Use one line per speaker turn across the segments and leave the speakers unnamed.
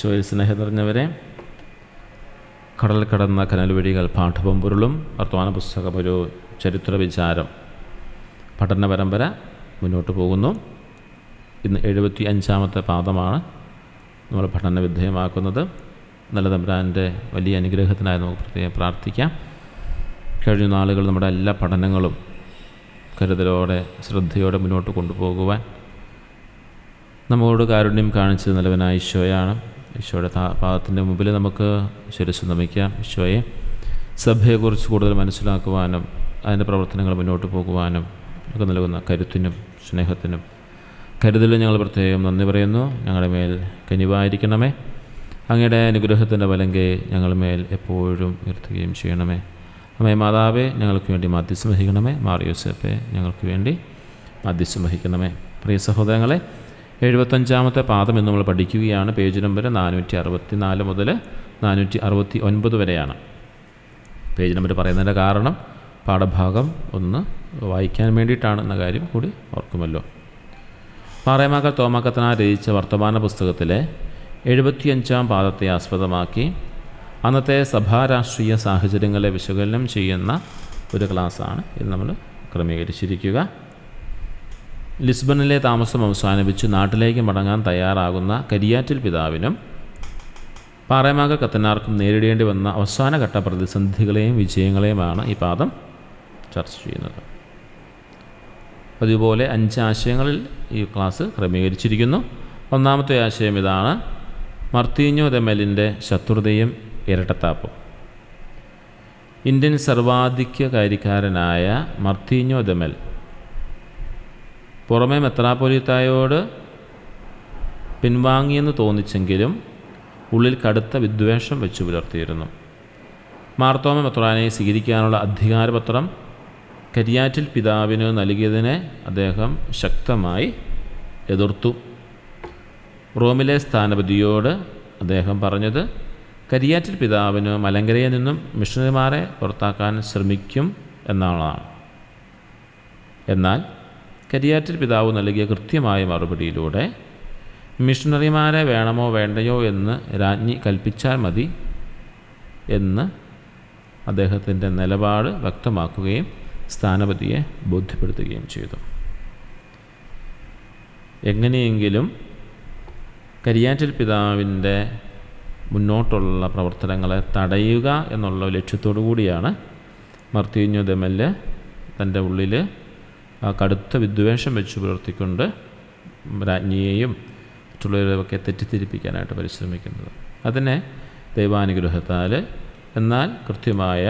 ഈശോയിൽ സ്നേഹം നിറഞ്ഞവരെ, കടൽ കടന്ന കനൽവഴികൾ പാഠവും പൊരുളും വർത്തമാന പുസ്തകം ഒരു ചരിത്ര വിചാരം പഠന പരമ്പര മുന്നോട്ട് പോകുന്നു. ഇന്ന് 75-ാമത്തെ പാഠമാണ് നമ്മൾ പഠന വിധേയമാക്കുന്നത്. നല്ല തമ്പുരാൻ്റെ വലിയ അനുഗ്രഹത്തിനായി നമുക്ക് പ്രത്യേകം പ്രാർത്ഥിക്കാം. കഴിഞ്ഞ നാളുകൾ നമ്മുടെ എല്ലാ പഠനങ്ങളും കരുതലോടെ ശ്രദ്ധയോടെ മുന്നോട്ട് കൊണ്ടുപോകുവാൻ നമ്മോട് കാരുണ്യം കാണിച്ചത് നല്ലവനായ ഈശോയാണ്. ഈശോയുടെ പാദത്തിൻ്റെ മുമ്പിൽ നമുക്ക് ശിരസ്സ് നമിക്കാം. ഈശോയെ സഭയെക്കുറിച്ച് കൂടുതൽ മനസ്സിലാക്കുവാനും അതിൻ്റെ പ്രവർത്തനങ്ങൾ മുന്നോട്ട് പോകുവാനും ഒക്കെ നൽകുന്ന കരുത്തിനും സ്നേഹത്തിനും കരുതലും ഞങ്ങൾ പ്രത്യേകം നന്ദി പറയുന്നു. ഞങ്ങളുടെ മേൽ കനിവായിരിക്കണമേ. അങ്ങയുടെ അനുഗ്രഹത്തിൻ്റെ വലങ്കെ ഞങ്ങളുടെ മേൽ എപ്പോഴും ഉയർത്തുകയും ചെയ്യണമേ. അമ്മേ മാതാവേ, ഞങ്ങൾക്ക് വേണ്ടി മാധ്യസ്ഥം വഹിക്കണമേ. മാർ യോസേപ്പേ, ഞങ്ങൾക്ക് വേണ്ടി മാധ്യസ്ഥം വഹിക്കണമേ. പ്രിയ സഹോദരങ്ങളെ, 75-ാമത്തെ പാഠം എന്ന് നമ്മൾ പഠിക്കുകയാണ്. പേജ് നമ്പർ 464 മുതൽ 469 വരെയാണ്. പേജ് നമ്പർ പറയുന്നതിൻ്റെ കാരണം പാഠഭാഗം ഒന്ന് വായിക്കാൻ വേണ്ടിയിട്ടാണെന്ന കാര്യം കൂടി ഓർക്കുമല്ലോ. പാറേമാക്കൽ തോമാക്കത്തനാർ രചിച്ച വർത്തമാന പുസ്തകത്തിലെ 75-ാം പാഠത്തെ ആസ്പദമാക്കി അന്നത്തെ സഭാരാഷ്ട്രീയ സാഹചര്യങ്ങളെ വിശകലനം ചെയ്യുന്ന ഒരു ക്ലാസ്സാണ് ഇത് നമ്മൾ ക്രമീകരിച്ചിരിക്കുക. ലിസ്ബണിലെ താമസം അവസാനിപ്പിച്ച് നാട്ടിലേക്ക് മടങ്ങാൻ തയ്യാറാകുന്ന കരിയാറ്റിൽ പിതാവിനും പാറേമാക്കൽ കത്തനാർക്കും നേരിടേണ്ടി വന്ന അവസാനഘട്ട പ്രതിസന്ധികളെയും വിജയങ്ങളെയുമാണ് ഈ പാഠം ചർച്ച ചെയ്യുന്നത്. അതുപോലെ 5 ആശയങ്ങളിൽ ഈ ക്ലാസ് ക്രമീകരിച്ചിരിക്കുന്നു. ഒന്നാമത്തെ ആശയം ഇതാണ്: മർത്തീഞ്ഞോ ദെ മെലിൻ്റെ ശത്രുതയും ഇരട്ടത്താപ്പും. ഇന്ത്യൻ സർവാധിക്യകാരിക്കാരനായ മർത്തീഞ്ഞോ ദെ മെൽ പുറമേ മെത്രാപ്പൊലീത്തായോട് പിൻവാങ്ങിയെന്ന് തോന്നിച്ചെങ്കിലും ഉള്ളിൽ കടുത്ത വിദ്വേഷം വെച്ചു പുലർത്തിയിരുന്നു. മാർത്തോമ മെത്രാനെ സ്വീകരിക്കാനുള്ള അധികാരപത്രം കരിയാറ്റിൽ പിതാവിന് നൽകിയതിനെ അദ്ദേഹം ശക്തമായി എതിർത്തു. റോമിലെ സ്ഥാനപതിയോട് അദ്ദേഹം പറഞ്ഞത് കരിയാറ്റിൽ പിതാവിന് മലങ്കരയിൽ നിന്നും മിഷണറിമാരെ പുറത്താക്കാൻ ശ്രമിക്കും എന്നാണ്. എന്നാൽ കരിയാറ്റിൽ പിതാവ് നൽകിയ കൃത്യമായ മറുപടിയിലൂടെ മിഷണറിമാരെ വേണമോ വേണ്ടയോ എന്ന് രാജ്ഞി കൽപ്പിച്ചാൽ മതി എന്ന് അദ്ദേഹത്തിൻ്റെ നിലപാട് വ്യക്തമാക്കുകയും സ്ഥാനപതിയെ ബോധ്യപ്പെടുത്തുകയും ചെയ്തു. എങ്ങനെയെങ്കിലും കരിയാറ്റിൽ പിതാവിൻ്റെ മുന്നോട്ടുള്ള പ്രവർത്തനങ്ങളെ തടയുക എന്നുള്ള ലക്ഷ്യത്തോടു കൂടിയാണ് മർത്തീഞ്ഞോ ദെ മെൽ തൻ്റെ ഉള്ളിൽ കടുത്ത വിദ്വേഷം വെച്ച് പുലർത്തിക്കൊണ്ട് രാജ്ഞിയെയും മറ്റുള്ളവരെയൊക്കെ തെറ്റിദ്ധരിപ്പിക്കാനായിട്ട് പരിശ്രമിക്കുന്നത്. അതിനെ ദൈവാനുഗ്രഹത്താൽ എന്നാൽ കൃത്യമായ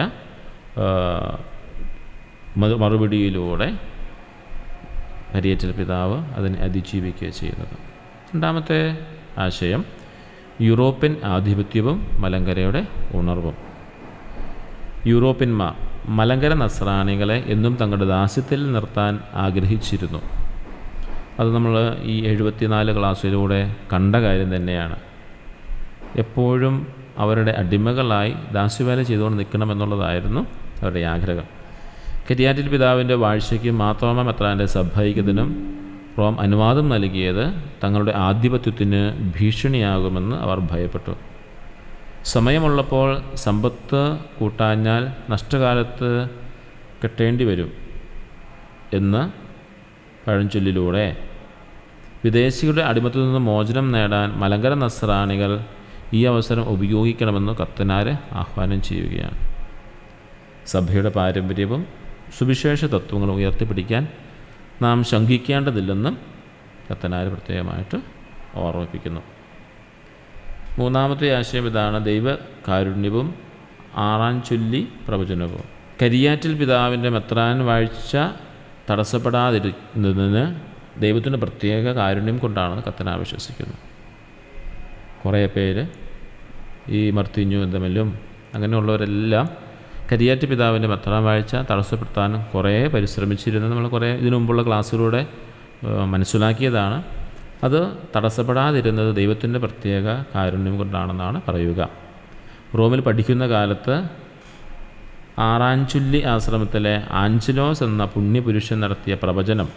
മറുപടിയിലൂടെ കരിയാറ്റിൽ പിതാവ് അതിനെ അതിജീവിക്കുകയാണ് ചെയ്യുന്നത്. രണ്ടാമത്തെ ആശയം യൂറോപ്യൻ ആധിപത്യവും മലങ്കരയുടെ ഉണർവും. യൂറോപ്യന്മാർ മലങ്കര നസ്രാണികളെ എന്നും തങ്ങളുടെ ദാസ്യത്തിൽ നിർത്താൻ ആഗ്രഹിച്ചിരുന്നു. അത് നമ്മൾ ഈ 74 ക്ലാസ്സിലൂടെ കണ്ട കാര്യം തന്നെയാണ്. എപ്പോഴും അവരുടെ അടിമകളായി ദാസ്യവേല ചെയ്തുകൊണ്ട് നിൽക്കണമെന്നുള്ളതായിരുന്നു അവരുടെ ആഗ്രഹം. കരിയാറ്റിൽ പിതാവിൻ്റെ വാഴ്ചയ്ക്കും മാർത്തോമ മെത്രാൻ്റെ സഭൈക്യത്തിനും റോം അനുവാദം നൽകിയത് തങ്ങളുടെ ആധിപത്യത്തിന് ഭീഷണിയാകുമെന്ന് അവർ ഭയപ്പെട്ടു. സമയമുള്ളപ്പോൾ സമ്പത്ത് കൂട്ടാഞ്ഞാൽ നഷ്ടകാലത്ത് കെട്ടേണ്ടി വരും എന്ന പഴഞ്ചൊല്ലിലൂടെ വിദേശികളുടെ അടിമത്തിൽ നിന്ന് മോചനം നേടാൻ മലങ്കര നസ്രാണികൾ ഈ അവസരം ഉപയോഗിക്കണമെന്ന് കത്തനാർ ആഹ്വാനം ചെയ്യുകയാണ്. സഭയുടെ പാരമ്പര്യവും സുവിശേഷ തത്വങ്ങളും ഉയർത്തിപ്പിടിക്കാൻ നാം ശങ്കിക്കേണ്ടതില്ലെന്നും കത്തനാർ പ്രത്യേകമായിട്ട് ഓർമ്മിപ്പിക്കുന്നു. മൂന്നാമത്തെ ആശയം ഇതാണ്: ദൈവകാരുണ്യവും ആറാഞ്ചൊല്ലി പ്രവചനവും. കരിയാറ്റിൽ പിതാവിൻ്റെ മെത്രാൻ വാഴ്ച തടസ്സപ്പെടാതിരുന്നതിന് ദൈവത്തിൻ്റെ പ്രത്യേക കാരുണ്യം കൊണ്ടാണ് കത്തനാർ വിശ്വസിക്കുന്നത്. കുറേ പേര് ഈ മർത്തീഞ്ഞോ ദെ മെല്ലും അങ്ങനെയുള്ളവരെല്ലാം കരിയാറ്റിൽ പിതാവിൻ്റെ മെത്രാൻ വാഴ്ച തടസ്സപ്പെടുത്താനും കുറേ പരിശ്രമിച്ചിരുന്നത് നമ്മൾ കുറേ ഇതിനു മുമ്പുള്ള ക്ലാസ്സിലൂടെ മനസ്സിലാക്കിയതാണ്. അത് തടസ്സപ്പെടാതിരുന്നത് ദൈവത്തിൻ്റെ പ്രത്യേക കാരുണ്യം കൊണ്ടാണെന്നാണ് പറയുക. റോമിൽ പഠിക്കുന്ന കാലത്ത് ആറാഞ്ചുല്ലി ആശ്രമത്തിലെ ആഞ്ചലോസ് എന്ന പുണ്യപുരുഷൻ നടത്തിയ പ്രവചനം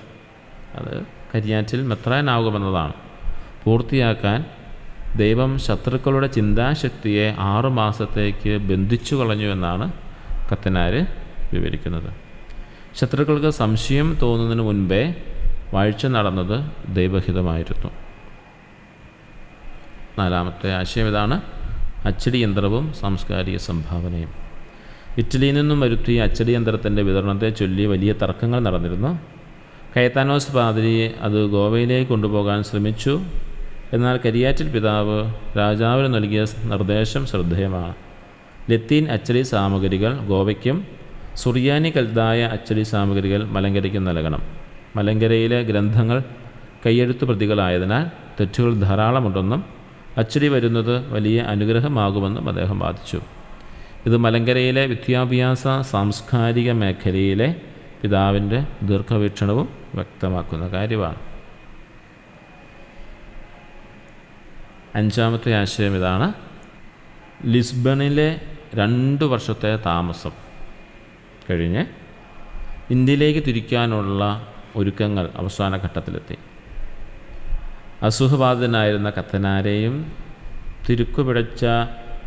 അത് കരിയാറ്റിൽ മെത്രാനാകുമെന്നതാണ്. പൂർത്തിയാക്കാൻ ദൈവം ശത്രുക്കളുടെ ചിന്താശക്തിയെ 6 മാസത്തേക്ക് ബന്ധിച്ചു കളഞ്ഞു എന്നാണ് കത്തനാർ വിവരിക്കുന്നത്. ശത്രുക്കൾക്ക് സംശയം തോന്നുന്നതിന് മുൻപേ വാഴ്ച നടന്നത് ദൈവഹിതമായിരുന്നു. 4-ാമത്തെ ആശയം ഇതാണ്: അച്ചടി യന്ത്രവും സാംസ്കാരിക സംഭാവനയും. ഇറ്റലിയിൽ നിന്നും വരുത്തിയ അച്ചടി യന്ത്രത്തിൻ്റെ വിതരണത്തെ ചൊല്ലി വലിയ തർക്കങ്ങൾ നടന്നിരുന്നു. കയത്താനോസ് പാതിരി അത് ഗോവയിലേക്ക് കൊണ്ടുപോകാൻ ശ്രമിച്ചു. എന്നാൽ കരിയാറ്റിൽ പിതാവ് രാജാവിന് നൽകിയ നിർദ്ദേശം ശ്രദ്ധേയമാണ്. ലത്തീൻ അച്ചടി സാമഗ്രികൾ ഗോവയ്ക്കും സുറിയാനി കൽദായ അച്ചടി സാമഗ്രികൾ മലങ്കരയ്ക്കും നൽകണം. മലങ്കരയിലെ ഗ്രന്ഥങ്ങൾ കയ്യെഴുത്ത് പ്രതികളായതിനാൽ തെറ്റുകൾ ധാരാളമുണ്ടെന്നും അച്ചടി വരുന്നത് വലിയ അനുഗ്രഹമാകുമെന്നും അദ്ദേഹം വാദിച്ചു. ഇത് മലങ്കരയിലെ വിദ്യാഭ്യാസ സാംസ്കാരിക മേഖലയിലെ പിതാവിൻ്റെ ദീർഘവീക്ഷണവും വ്യക്തമാക്കുന്ന കാര്യമാണ്. 5-ാമത്തെ ആശയം ഇതാണ്: ലിസ്ബണിലെ 2 വർഷത്തെ താമസം കഴിഞ്ഞ് ഇന്ത്യയിലേക്ക് തിരിക്കാനുള്ള ഒരുക്കങ്ങൾ അവസാന ഘട്ടത്തിലെത്തി. അസുഖബാധിതനായിരുന്ന കത്തനാരെയും തിരുക്കുപിടച്ച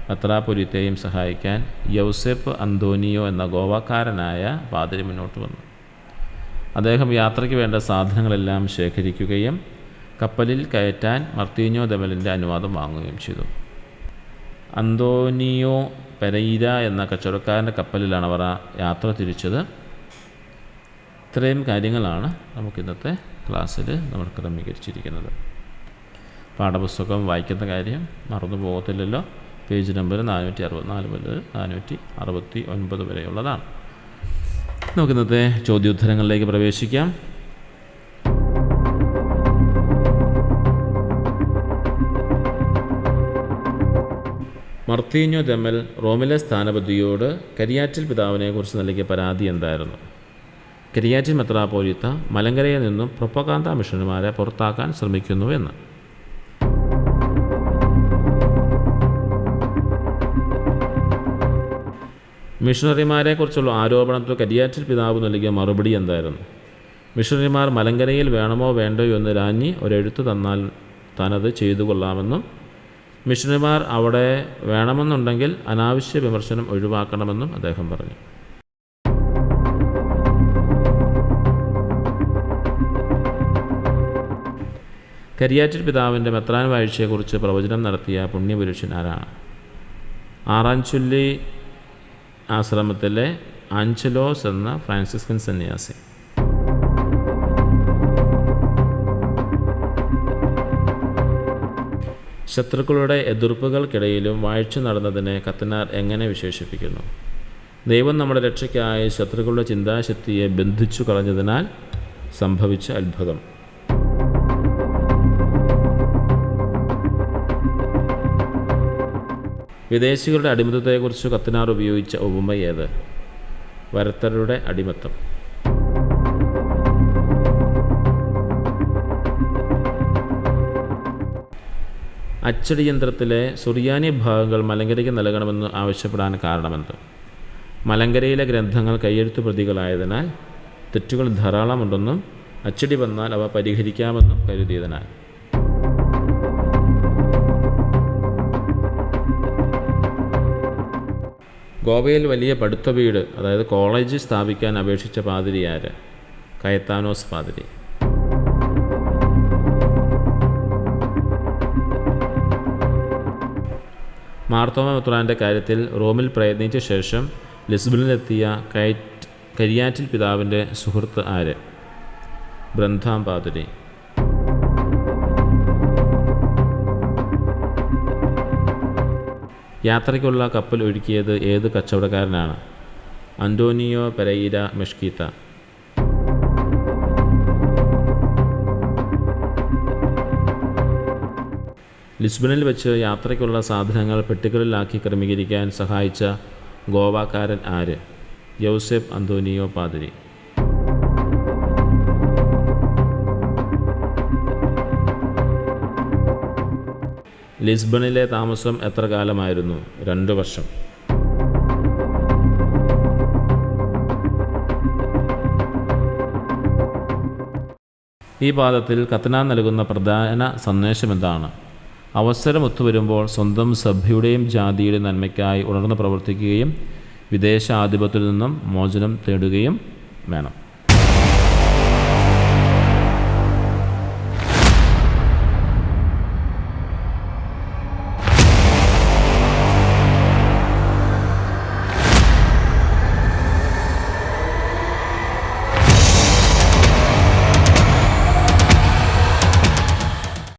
മെത്രാപ്പൊലീത്തയെയും സഹായിക്കാൻ യൗസേപ്പ് അന്തോനിയോ എന്ന ഗോവാക്കാരനായ പാതിരി മുന്നോട്ട് വന്നു. അദ്ദേഹം യാത്രയ്ക്ക് വേണ്ട സാധനങ്ങളെല്ലാം ശേഖരിക്കുകയും കപ്പലിൽ കയറ്റാൻ മർത്തീഞ്ഞോ ദെമലിൻ്റെ അനുവാദം വാങ്ങുകയും ചെയ്തു. അന്തോനിയോ പെരൈര എന്ന കച്ചവടക്കാരൻ്റെ കപ്പലിലാണ് അവർ യാത്ര തിരിച്ചത്. ഇത്രയും കാര്യങ്ങളാണ് നമുക്കിന്നത്തെ ക്ലാസ്സിൽ നമ്മൾ ക്രമീകരിച്ചിരിക്കുന്നത്. പാഠപുസ്തകം വായിക്കുന്ന കാര്യം മറന്നു പോകത്തില്ലല്ലോ. പേജ് നമ്പർ 464 മുതൽ 469 വരെയുള്ളതാണ്. നമുക്കിന്നത്തെ ചോദ്യോത്തരങ്ങളിലേക്ക് പ്രവേശിക്കാം. മർത്തീഞ്ഞോ ദെമൽ റോമിലെ സ്ഥാനപതിയോട് കരിയാറ്റിൽ പിതാവിനെക്കുറിച്ച് നൽകിയ പരാതി എന്തായിരുന്നു? കരിയാറ്റിൽ മെത്രാപ്പൊലീത്ത മലങ്കരയിൽ നിന്നും പ്രൊപ്പഗാന്ത മിഷണറിമാരെ പുറത്താക്കാൻ ശ്രമിക്കുന്നു എന്ന്. മിഷണറിമാരെക്കുറിച്ചുള്ള ആരോപണത്തിൽ കരിയാറ്റിൽ പിതാവ് നൽകിയ മറുപടി എന്തായിരുന്നു? മിഷണറിമാർ മലങ്കരയിൽ വേണമോ വേണ്ടയോ എന്ന് രാജ്ഞി ഒരെഴുത്ത് തന്നാൽ താനത് ചെയ്തു കൊള്ളാമെന്നും മിഷണറിമാർ അവിടെ വേണമെന്നുണ്ടെങ്കിൽ അനാവശ്യ വിമർശനം ഒഴിവാക്കണമെന്നും അദ്ദേഹം പറഞ്ഞു. കരിയാറ്റിൽ പിതാവിൻ്റെ മെത്രാൻ വാഴ്ചയെക്കുറിച്ച് പ്രവചനം നടത്തിയ പുണ്യപുരുഷൻ ആരാണ്? ആറാഞ്ചുല്ലി ആശ്രമത്തിലെ ആഞ്ചലോസ് എന്ന ഫ്രാൻസിസ്കൻ സന്യാസി. ശത്രുക്കളുടെ എതിർപ്പുകൾക്കിടയിലും വാഴ്ച നടന്നതിനെ കത്തനാർ എങ്ങനെ വിശേഷിപ്പിക്കുന്നു? ദൈവം നമ്മുടെ രക്ഷയ്ക്കായി ശത്രുക്കളുടെ ചിന്താശക്തിയെ ബന്ധിച്ചു കളഞ്ഞതിനാൽ സംഭവിച്ച അത്ഭുതം. വിദേശികളുടെ അടിമത്തത്തെക്കുറിച്ച് കത്തനാർ ഉപയോഗിച്ച ഉപമ ഏത്? വരത്തരുടെ അടിമത്തം. അച്ചടി യന്ത്രത്തിലെ സുറിയാനി ഭാഗങ്ങൾ മലങ്കരയ്ക്ക് നൽകണമെന്ന് ആവശ്യപ്പെടാൻ കാരണമെന്ത്? മലങ്കരയിലെ ഗ്രന്ഥങ്ങൾ കയ്യെഴുത്ത് പ്രതികളായതിനാൽ തെറ്റുകൾ ധാരാളമുണ്ടെന്നും അച്ചടി വന്നാൽ അവ പരിഹരിക്കാമെന്നും കരുതിയതിനാൽ. ഗോവയിൽ വലിയ പഠിത്ത വീട്, അതായത് കോളേജ് സ്ഥാപിക്കാൻ അപേക്ഷിച്ച പാതിരി ആര്? കയത്താനോസ് പാതിരി. മാർത്തോമ മെത്രാൻ്റെ കാര്യത്തിൽ റോമിൽ പ്രയത്നിച്ച ശേഷം ലിസ്ബണിലെത്തിയ കരിയാറ്റിൽ പിതാവിൻ്റെ സുഹൃത്ത് ആര്? ബ്രന്ഥാം പാതിരി. യാത്രയ്ക്കുള്ള കപ്പൽ ഒരുക്കിയത് ഏത് കച്ചവടക്കാരനാണ്? അന്റോനിയോ പെരൈര മെഷ്കീത്ത. ലിസ്ബണിൽ വെച്ച് യാത്രയ്ക്കുള്ള സാധനങ്ങൾ പെട്ടികളിലാക്കി ക്രമീകരിക്കാൻ സഹായിച്ച ഗോവാക്കാരൻ ആര്? യൗസേപ്പ് അന്തോനിയോ പാതിരി. ലിസ്ബണിലെ താമസം എത്ര കാലമായിരുന്നു? 2 വർഷം. ഈ പാദത്തിൽ കത്തനാർ നൽകുന്ന പ്രധാന സന്ദേശം എന്താണ്? അവസരം ഒത്തുവരുമ്പോൾ സ്വന്തം സഭയുടെയും ജാതിയുടെയും നന്മയ്ക്കായി ഉണർന്ന് പ്രവർത്തിക്കുകയും വിദേശ ആധിപത്യത്തിൽ നിന്നും മോചനം തേടുകയും വേണം.